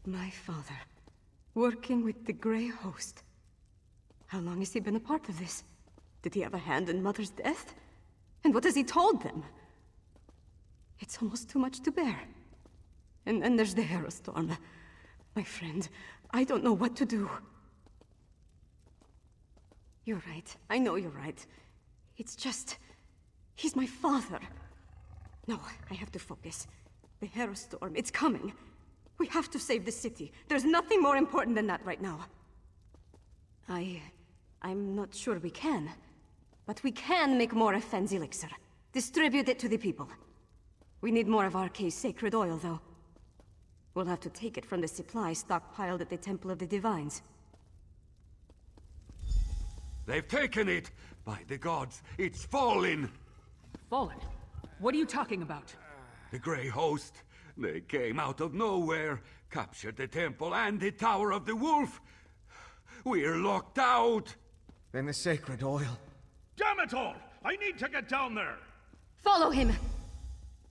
My father, working with the Grey Host. How long has he been a part of this? Did he have a hand in Mother's death? And what has he told them? It's almost too much to bear. And then there's the Storm. My friend, I don't know what to do. You're right. I know you're right. It's just... he's my father. No, I have to focus. The Storm, it's coming. We have to save the city. There's nothing more important than that right now. I'm not sure we can. But we can make more of Fenn's elixir. Distribute it to the people. We need more of RK's sacred oil, though. We'll have to take it from the supply stockpiled at the Temple of the Divines. They've taken it! By the gods, it's fallen! Fallen? What are you talking about? The Grey Host. They came out of nowhere, captured the temple and the Tower of the Wolf. We're locked out! Then the sacred oil. Damn it all! I need to get down there! Follow him!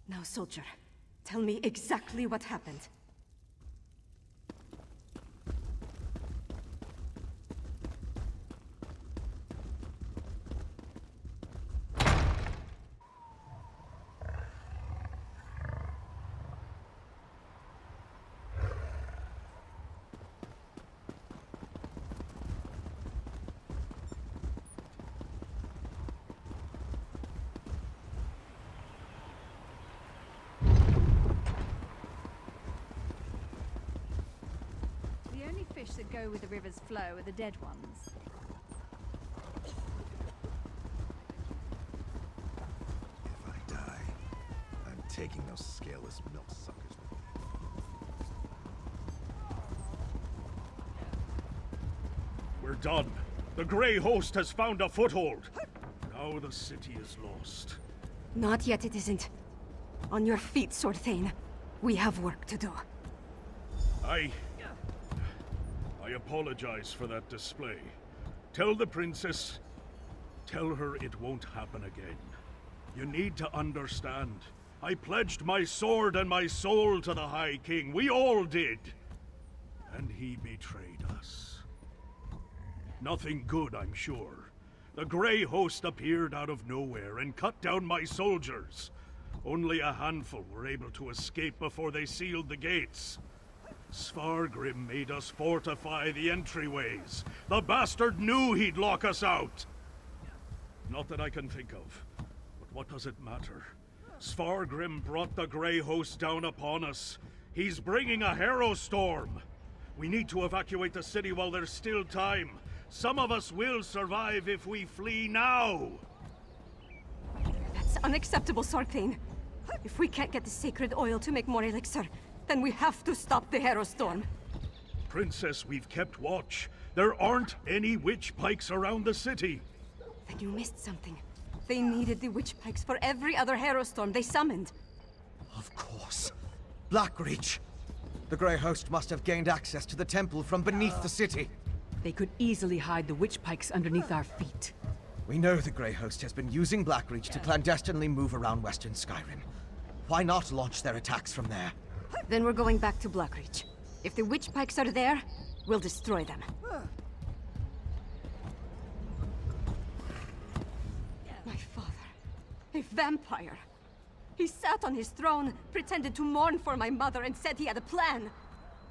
Now, soldier, tell me exactly what happened. Fish that go with the river's flow are the dead ones. If I die, I'm taking those scaleless milk suckers. We're done. The Grey Host has found a foothold. Now the city is lost. Not yet, it isn't. On your feet, Sword Thane. We have work to do. I apologize for that display. Tell the princess... tell her it won't happen again. You need to understand. I pledged my sword and my soul to the High King. We all did. And he betrayed us. Nothing good, I'm sure. The Grey Host appeared out of nowhere and cut down my soldiers. Only a handful were able to escape before they sealed the gates. Svargrim made us fortify the entryways. The bastard knew he'd lock us out! Not that I can think of. But what does it matter? Svargrim brought the Grey Host down upon us. He's bringing a storm. We need to evacuate the city while there's still time. Some of us will survive if we flee now! That's unacceptable, Sword Thane. If we can't get the sacred oil to make more elixir, then we have to stop the storm. Princess, we've kept watch. There aren't any witch pikes around the city. Then you missed something. They needed the witch pikes for every other storm they summoned. Of course. Blackreach. The Grey Host must have gained access to the temple from beneath the city. They could easily hide the witch pikes underneath our feet. We know the Grey Host has been using Blackreach to clandestinely move around Western Skyrim. Why not launch their attacks from there? Then we're going back to Blackreach. If the witch pikes are there, we'll destroy them. My father. A vampire. He sat on his throne, pretended to mourn for my mother, and said he had a plan.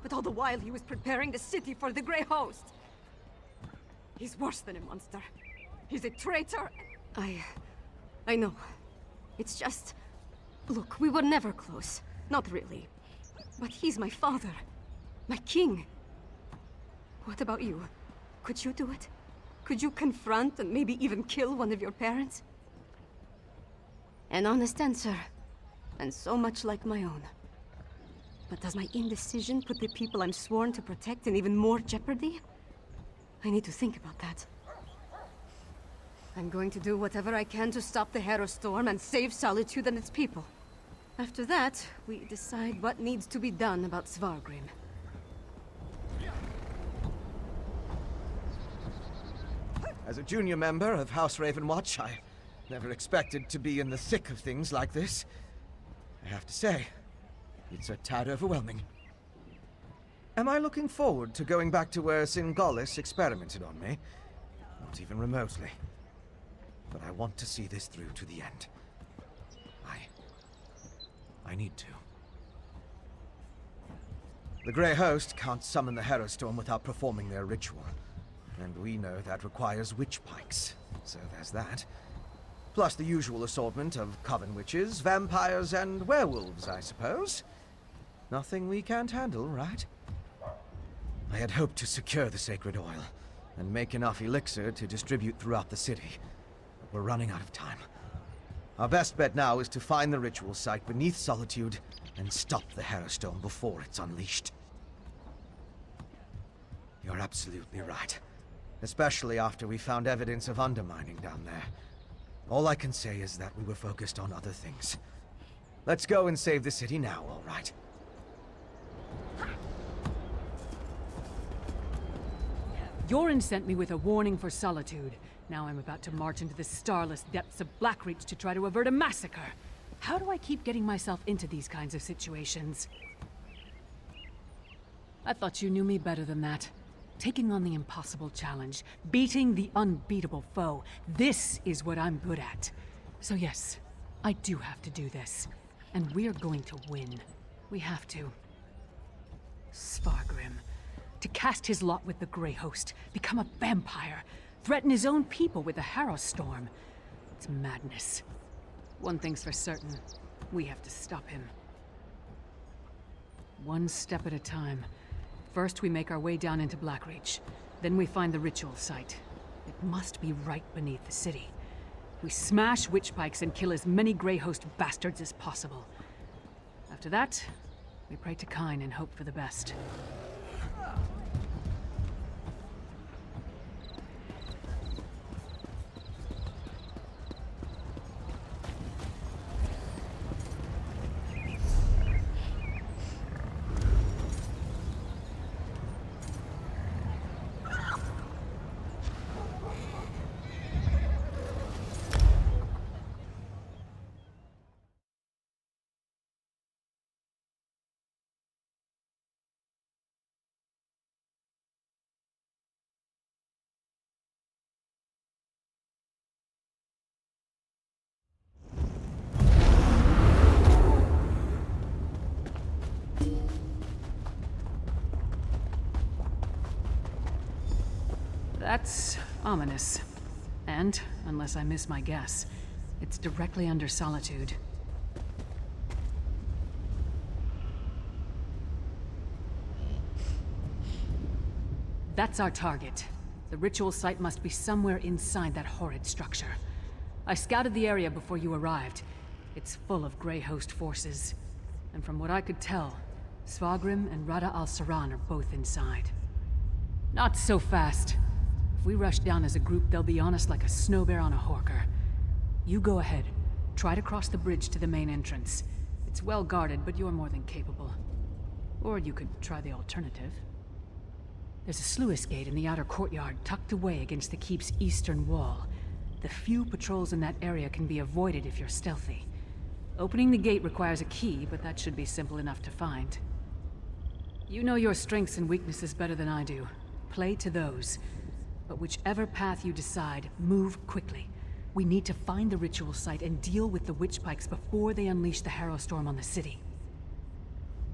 But all the while he was preparing the city for the Grey Host. He's worse than a monster. He's a traitor. I know. It's just... Look, we were never close. Not really. But he's my father. My king. What about you? Could you do it? Could you confront and maybe even kill one of your parents? An honest answer. And so much like my own. But does my indecision put the people I'm sworn to protect in even more jeopardy? I need to think about that. I'm going to do whatever I can to stop the storm and save Solitude and its people. After that, we decide what needs to be done about Svargrim. As a junior member of House Ravenwatch, I never expected to be in the thick of things like this. I have to say, it's a tad overwhelming. Am I looking forward to going back to where Singalis experimented on me? Not even remotely. But I want to see this through to the end. I need to. The Grey Host can't summon the Harrow Storm without performing their ritual. And we know that requires witch pikes, so there's that. Plus the usual assortment of coven witches, vampires, and werewolves, I suppose. Nothing we can't handle, right? I had hoped to secure the sacred oil, and make enough elixir to distribute throughout the city. But we're running out of time. Our best bet now is to find the ritual site beneath Solitude and stop the Harrow Storm before it's unleashed. You're absolutely right. Especially after we found evidence of undermining down there. All I can say is that we were focused on other things. Let's go and save the city now, all right? Yorin sent me with a warning for Solitude. Now I'm about to march into the starless depths of Blackreach to try to avert a massacre. How do I keep getting myself into these kinds of situations? I thought you knew me better than that. Taking on the impossible challenge, beating the unbeatable foe, this is what I'm good at. So yes, I do have to do this. And we're going to win. We have to. Svargrim. To cast his lot with the Grey Host, become a vampire, threaten his own people with the Harrow Storm. It's madness. One thing's for certain, we have to stop him. One step at a time. First, we make our way down into Blackreach. Then we find the ritual site. It must be right beneath the city. We smash witch pikes and kill as many Grey Host bastards as possible. After that, we pray to Kyne and hope for the best. That's ominous. And, unless I miss my guess, it's directly under Solitude. That's our target. The ritual site must be somewhere inside that horrid structure. I scouted the area before you arrived. It's full of Grey Host forces. And from what I could tell, Svargrim and Rada al-Saran are both inside. Not so fast. If we rush down as a group, they'll be on us like a snow bear on a horker. You go ahead. Try to cross the bridge to the main entrance. It's well guarded, but you're more than capable. Or you could try the alternative. There's a sluice gate in the outer courtyard, tucked away against the keep's eastern wall. The few patrols in that area can be avoided if you're stealthy. Opening the gate requires a key, but that should be simple enough to find. You know your strengths and weaknesses better than I do. Play to those. But whichever path you decide, move quickly. We need to find the ritual site and deal with the witch pikes before they unleash the Harrow Storm on the city.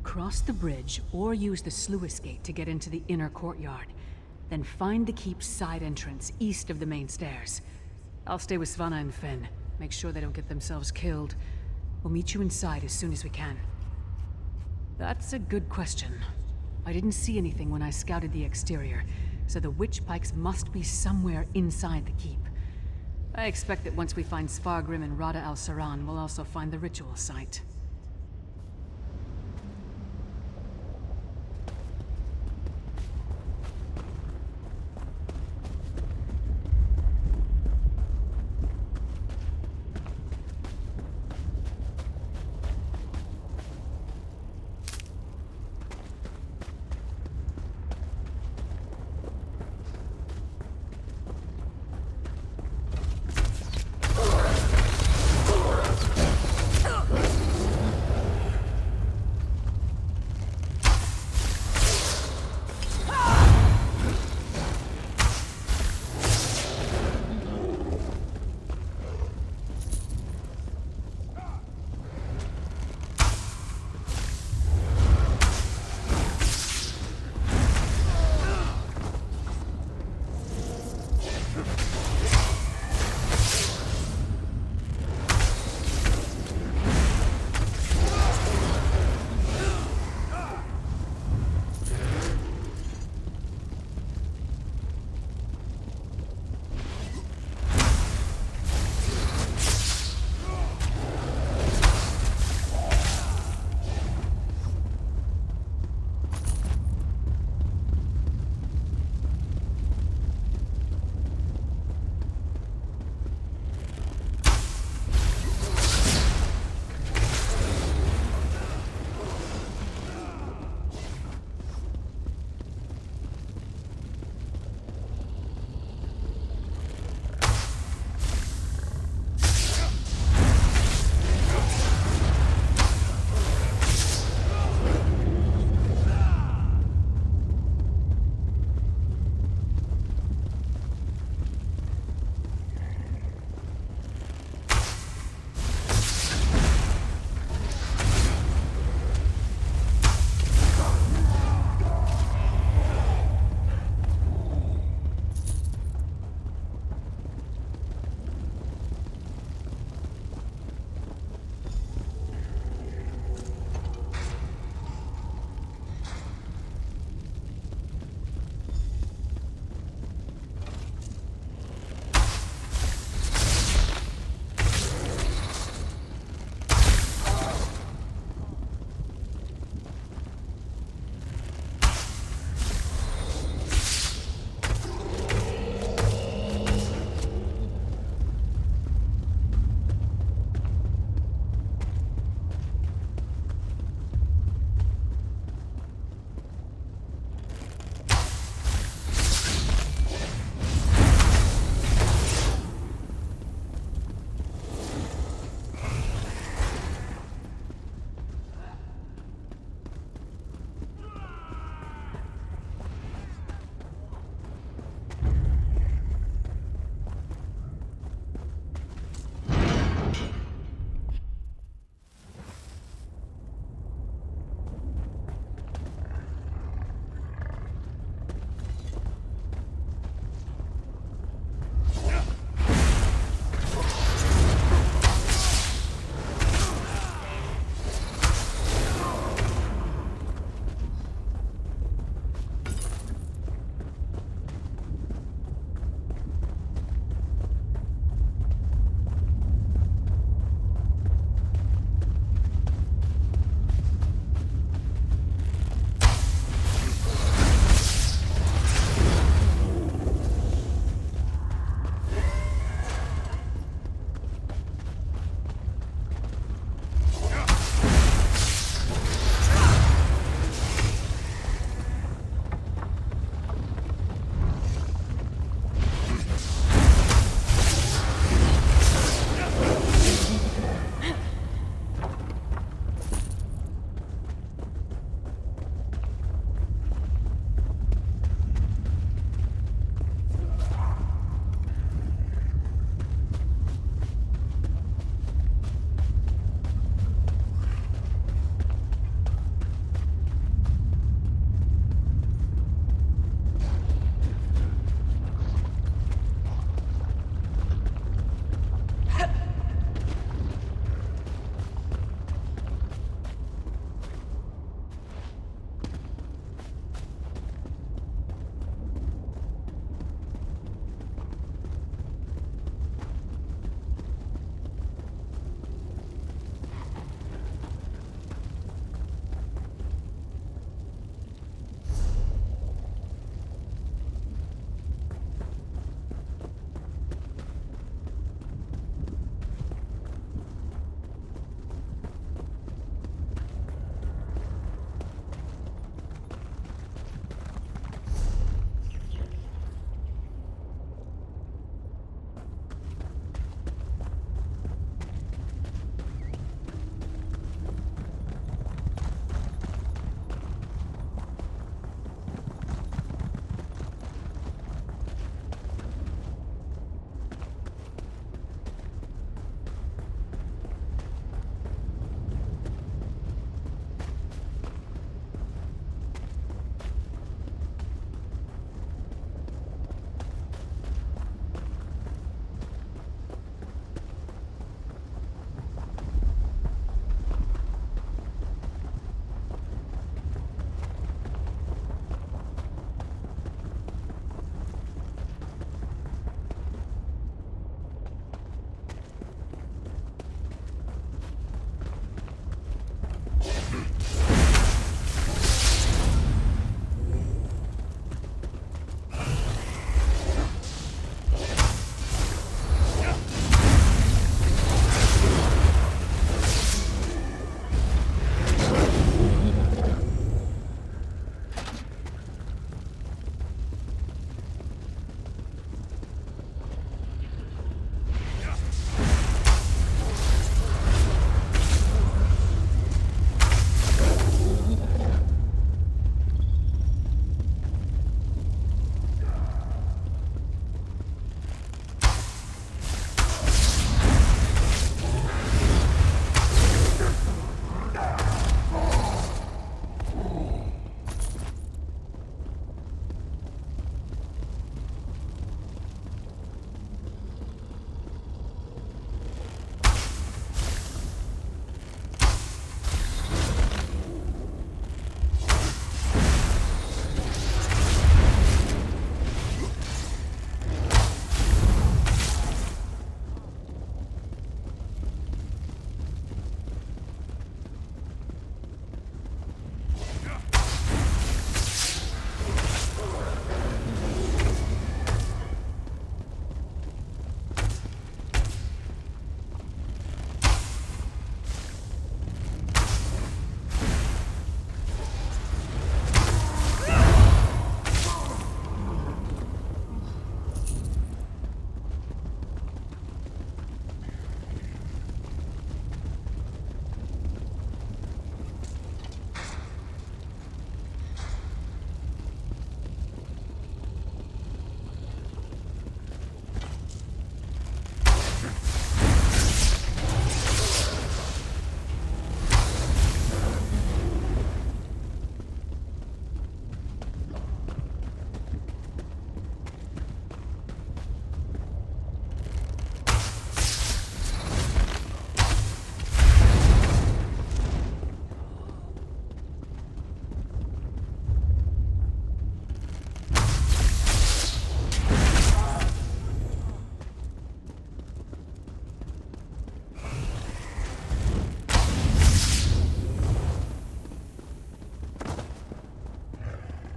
Cross the bridge, or use the sluice gate to get into the inner courtyard. Then find the keep's side entrance, east of the main stairs. I'll stay with Svanna and Finn. Make sure they don't get themselves killed. We'll meet you inside as soon as we can. That's a good question. I didn't see anything when I scouted the exterior, so the witch pikes must be somewhere inside the keep. I expect that once we find Svargrim and Rada al-Saran, we'll also find the ritual site.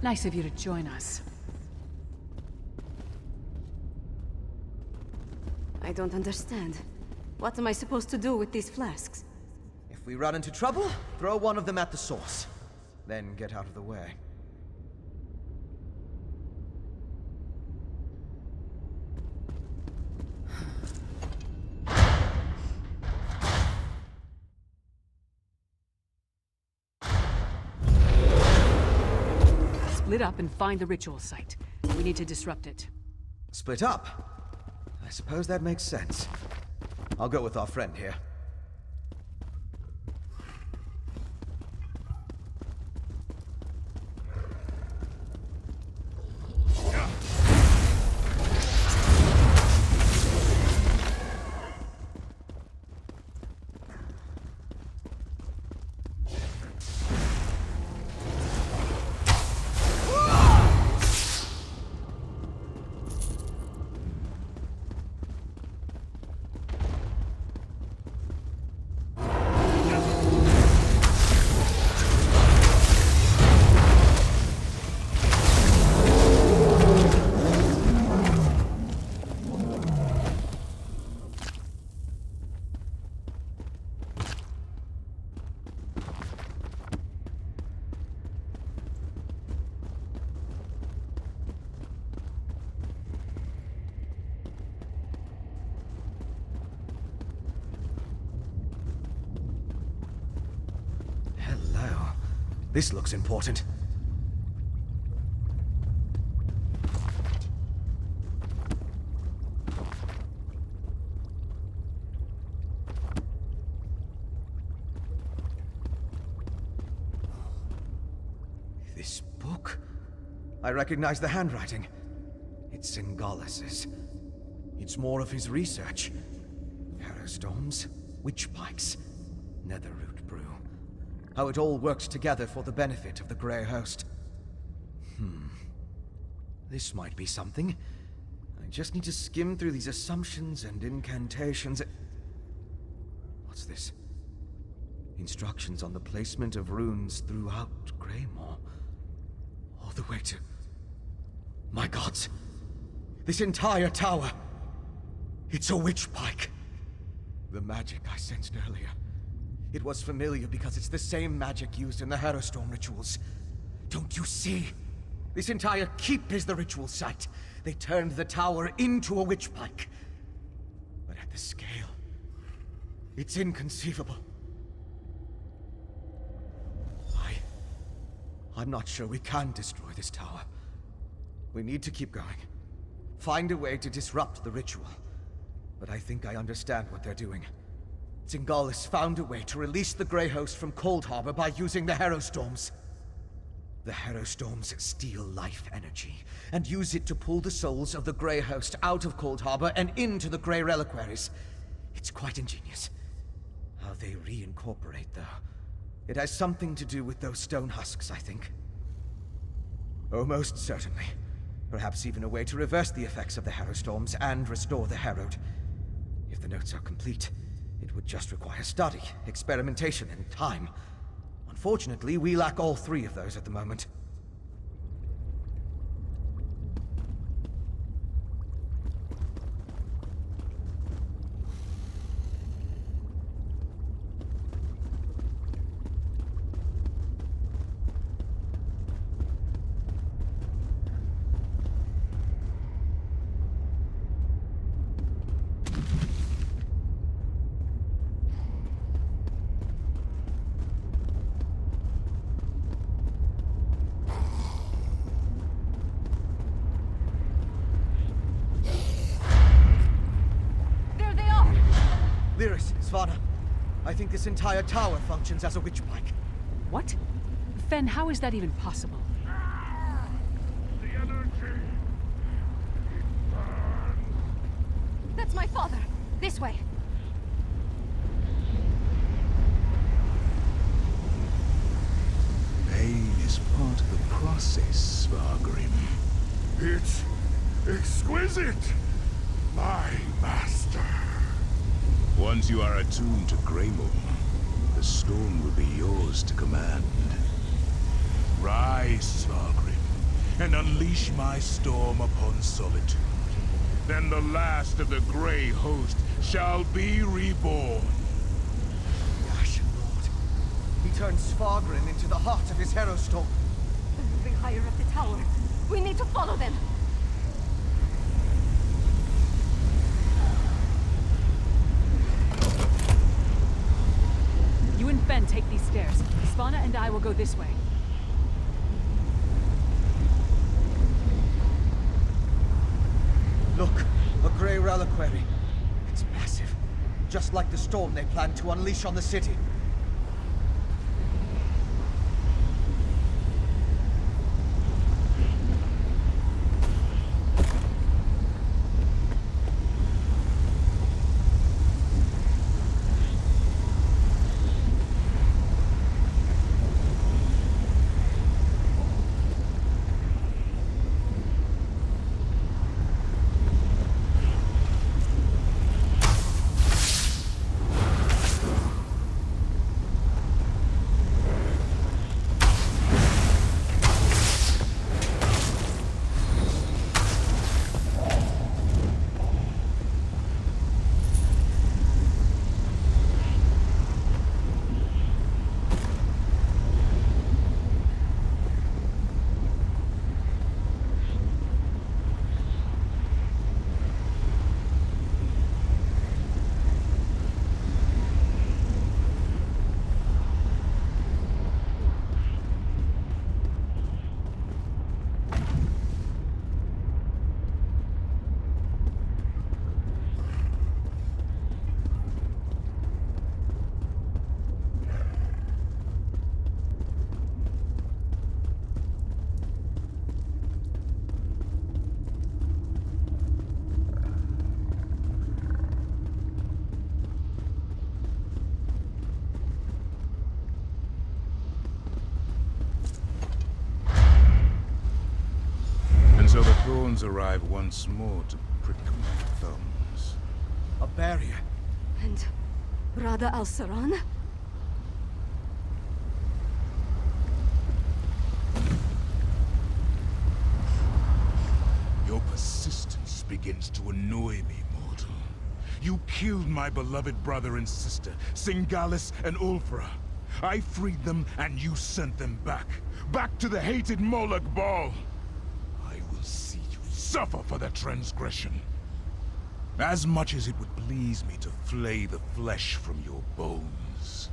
Nice of you to join us. I don't understand. What am I supposed to do with these flasks? If we run into trouble, throw one of them at the source. Then get out of the way. Split up and find the ritual site. We need to disrupt it. Split up? I suppose that makes sense. I'll go with our friend here. Hello. This looks important. This book? I recognize the handwriting. It's Singalis'. It's more of his research. Harrowstorms, witch pikes, netherroot brew. How it all works together for the benefit of the Grey Host. This might be something. I just need to skim through these assumptions and incantations. What's this? Instructions on the placement of runes throughout Greymoor. All the way to... My gods! This entire tower! It's a witch pike! The magic I sensed earlier. It was familiar because it's the same magic used in the Harrowstorm rituals. Don't you see? This entire keep is the ritual site. They turned the tower into a witch pike. But at the scale, it's inconceivable. I'm not sure we can destroy this tower. We need to keep going. Find a way to disrupt the ritual. But I think I understand what they're doing. Singalis found a way to release the Grey Host from Cold Harbor by using the Harrowstorms. The Harrowstorms steal life energy, and use it to pull the souls of the Grey Host out of Cold Harbor and into the Grey Reliquaries. It's quite ingenious. How they reincorporate, though. It has something to do with those stone husks, I think. Oh, most certainly. Perhaps even a way to reverse the effects of the Harrowstorms and restore the Harrowed. If the notes are complete, it would just require study, experimentation, and time. Unfortunately, we lack all three of those at the moment. Svana, I think this entire tower functions as a witch pike. What? Fen, how is that even possible? The energy! That's my father! This way! Pain is part of the process, Svargrim. It's exquisite! My master. Once you are attuned to Greymoor, the stone will be yours to command. Rise, Svargrim. and unleash my storm upon Solitude. Then the last of the Grey Host shall be reborn. The Ashen Lord. He turned Svargrim into the heart of his Hero Storm. They're moving higher up the tower. We need to follow them. You and Ben take these stairs. Svanna and I will go this way. Look, a Grey reliquary. It's massive. Just like the storm they planned to unleash on the city. So the thorns arrive once more to prick my thumbs. A barrier. And Rada al-Saran? Your persistence begins to annoy me, mortal. You killed my beloved brother and sister, Singalis and Ulfra. I freed them and you sent them back. Back to the hated Moloch Ball. See you suffer for the transgression. As much as it would please me to flay the flesh from your bones,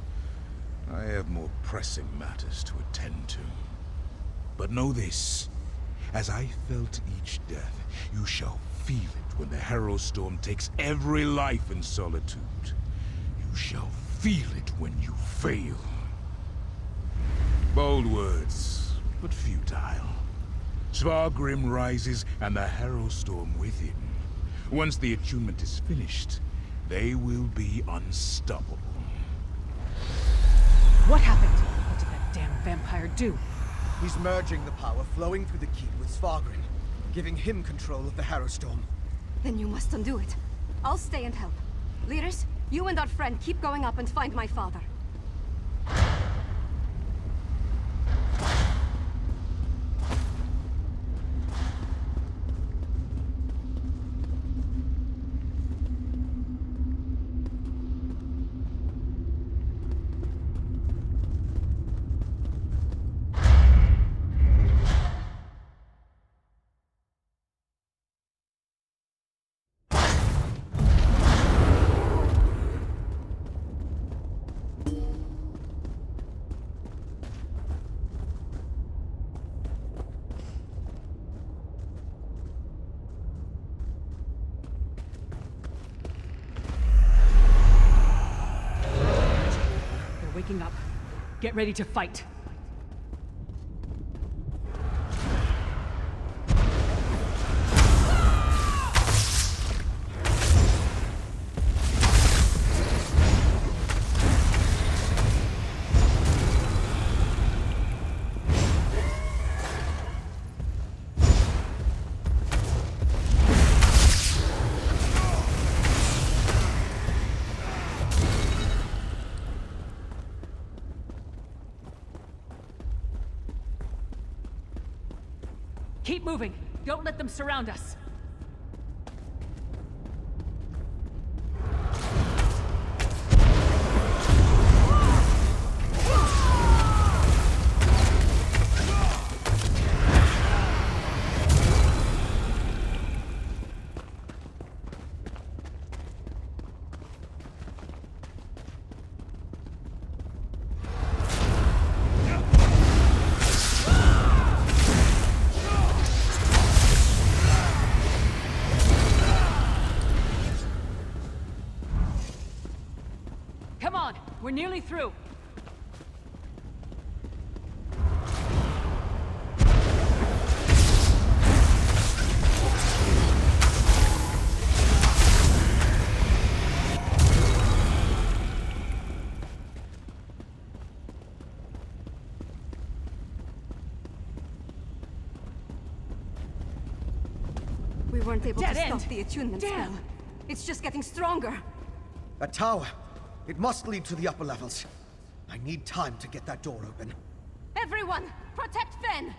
I have more pressing matters to attend to. But know this, as I felt each death, you shall feel it when the Hero Storm takes every life in Solitude. You shall feel it when you fail. Bold words, but futile. Svargrim rises, and the Hero Storm with him. Once the attunement is finished, they will be unstoppable. What happened? What did that damn vampire do? He's merging the power flowing through the keep with Svargrim, giving him control of the Hero Storm. Then you must undo it. I'll stay and help. Leaders, you and our friend keep going up and find my father. Waking up. Get ready to fight. Keep moving. Don't let them surround us. Come on, we're nearly through. We weren't able to Dead stop end. the attunement Damn. spell. It's just getting stronger. That tower. It must lead to the upper levels. I need time to get that door open. Everyone, protect Fen!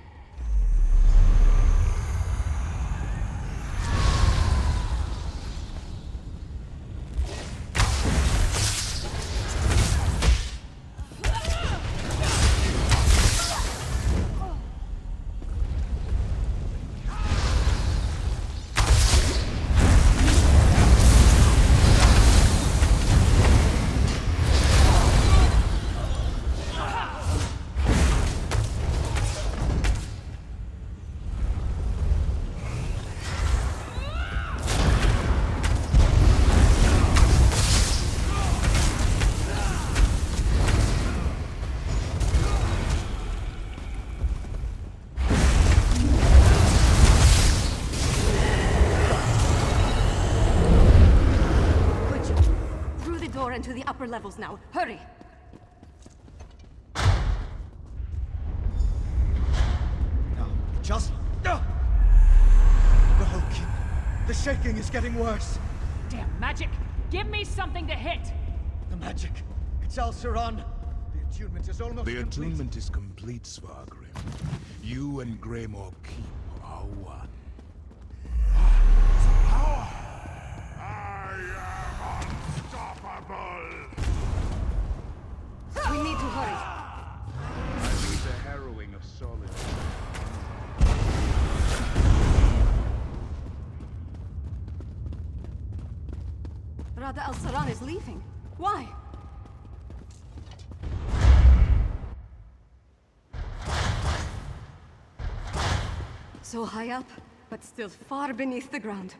Into the upper levels now. Hurry! Now, just... The Hulking. The shaking is getting worse. Damn magic! Give me something to hit! The magic. It's Al-Saran. The attunement is almost The complete. attunement is complete, Svargrim. You and Greymoor keep are one. We need to hurry. I need the harrowing of solitude. Rada Al-Saran is leaving. Why? So high up, but still far beneath the ground.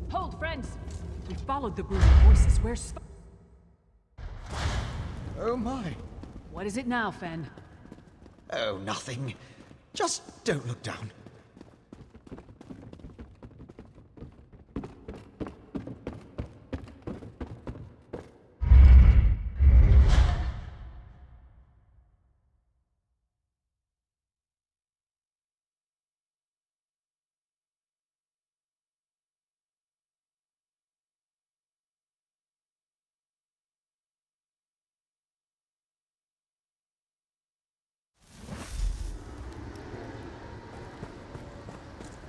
Hold, friends! We followed the booming voices. Where's... Oh my. What is it now, Fen? Oh, nothing. Just don't look down.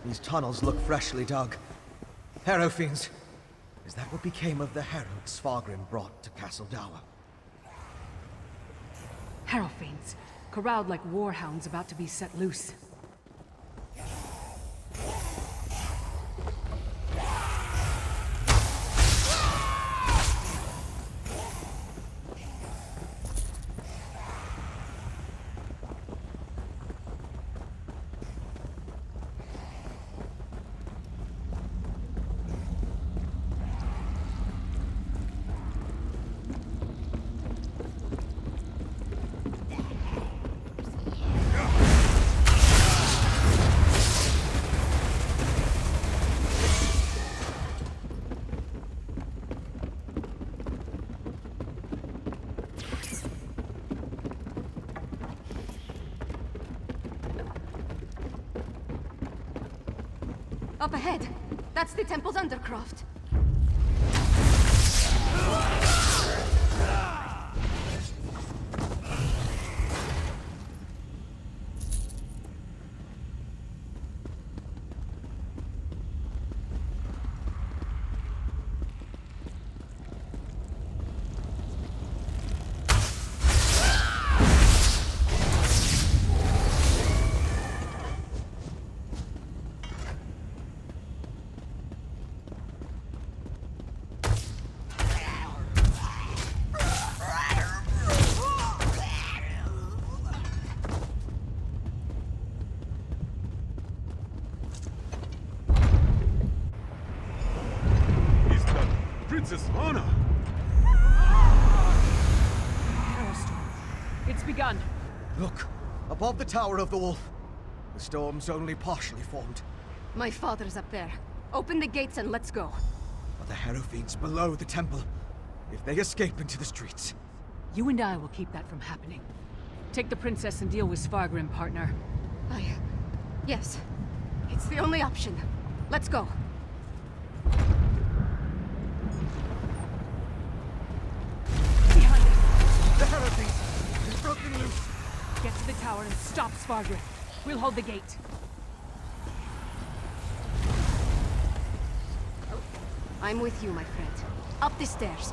These tunnels look freshly dug. Harrow fiends. Is that what became of the herald Svargrim brought to Castle Dower? Harrow fiends, corralled like warhounds about to be set loose. Up ahead. That's the temple's undercroft. Princess Anna! Harrowstorm. It's begun. Look, above the Tower of the Wolf. The storm's only partially formed. My father's up there. Open the gates and let's go. But the Harrow fiends below the temple. If they escape into the streets. You and I will keep that from happening. Take the princess and deal with Svargrim, partner. Yes. It's the only option. Let's go. Behind us! The Harrow fiends! They've broken loose! Get to the tower and stop Svargrim. We'll hold the gate. I'm with you, my friend. Up the stairs.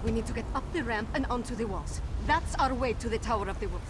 We need to get up the ramp and onto the walls. That's our way to the Tower of the Wolf.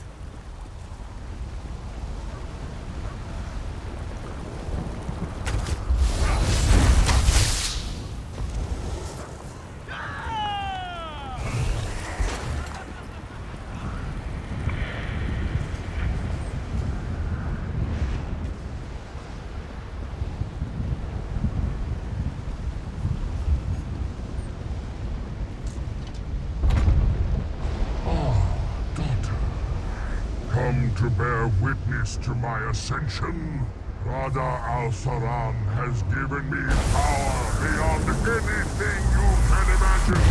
To bear witness to my ascension, Rada al-Saram has given me power beyond anything you can imagine.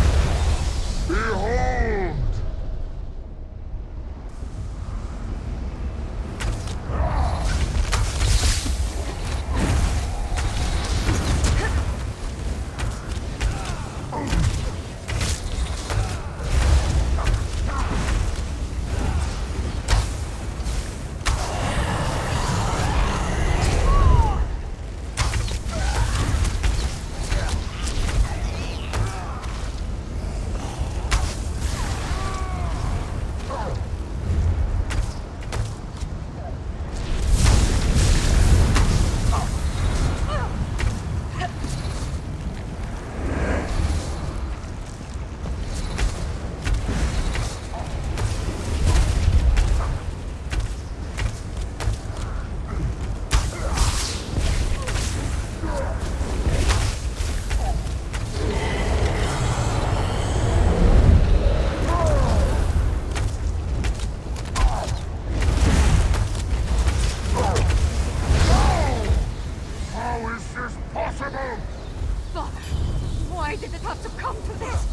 Behold! Why did it have to come to this?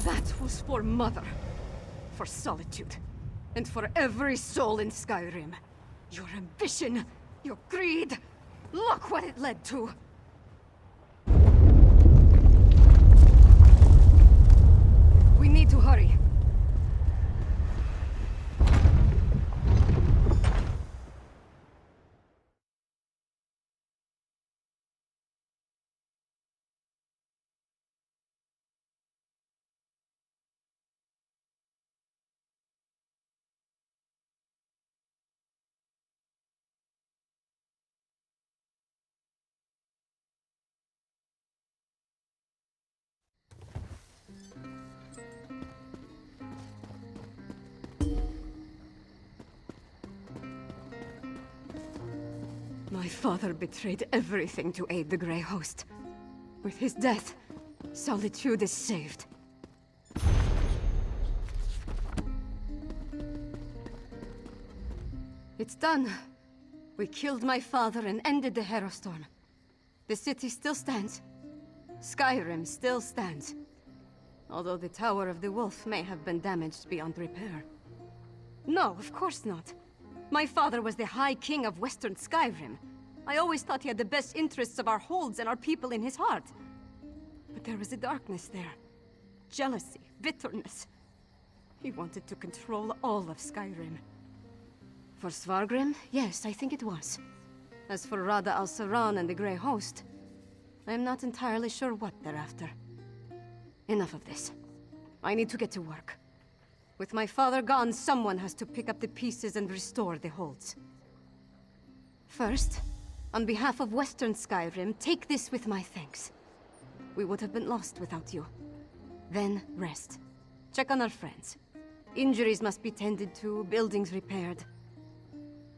That was for Mother. For solitude. And for every soul in Skyrim. Your ambition, your greed. Look what it led to. need to hurry. My father betrayed everything to aid the Grey Host. With his death, Solitude is saved. It's done. We killed my father and ended the Herostorm. The city still stands. Skyrim still stands. Although the Tower of the Wolf may have been damaged beyond repair. No, of course not. My father was the High King of Western Skyrim. I always thought he had the best interests of our holds and our people in his heart. But there was a darkness there. Jealousy, bitterness. He wanted to control all of Skyrim. For Svargrim, yes, I think it was. As for Rada al-Saran and the Grey Host, I am not entirely sure what they're after. Enough of this. I need to get to work. With my father gone, someone has to pick up the pieces and restore the holds. First, on behalf of Western Skyrim, take this with my thanks. We would have been lost without you. Then, rest. Check on our friends. Injuries must be tended to, buildings repaired.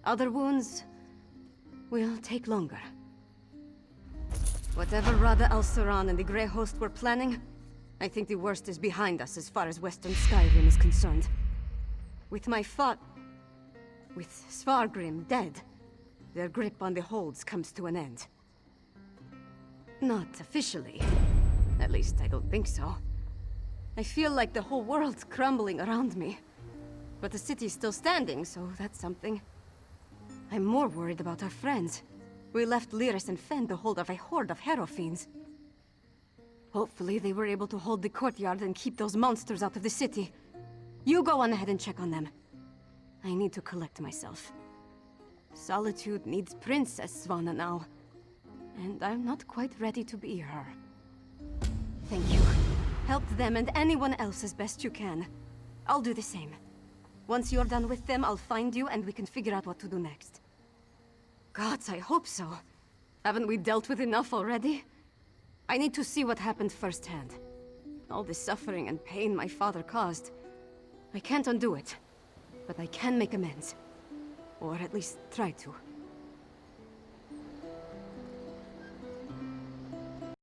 Other wounds will take longer. Whatever Rada al-Saran and the Grey Host were planning, I think the worst is behind us as far as Western Skyrim is concerned. With Svargrim dead, their grip on the holds comes to an end. Not officially. At least I don't think so. I feel like the whole world's crumbling around me. But the city's still standing, so that's something. I'm more worried about our friends. We left Lyris and Fen to hold off a horde of Hero Fiends. Hopefully they were able to hold the courtyard and keep those monsters out of the city. You go on ahead and check on them. I need to collect myself. Solitude needs Princess Svanna now. And I'm not quite ready to be her. Thank you. Help them and anyone else as best you can. I'll do the same. Once you're done with them, I'll find you and we can figure out what to do next. Gods, I hope so. Haven't we dealt with enough already? I need to see what happened firsthand. All the suffering and pain my father caused. I can't undo it, but I can make amends. Or at least try to.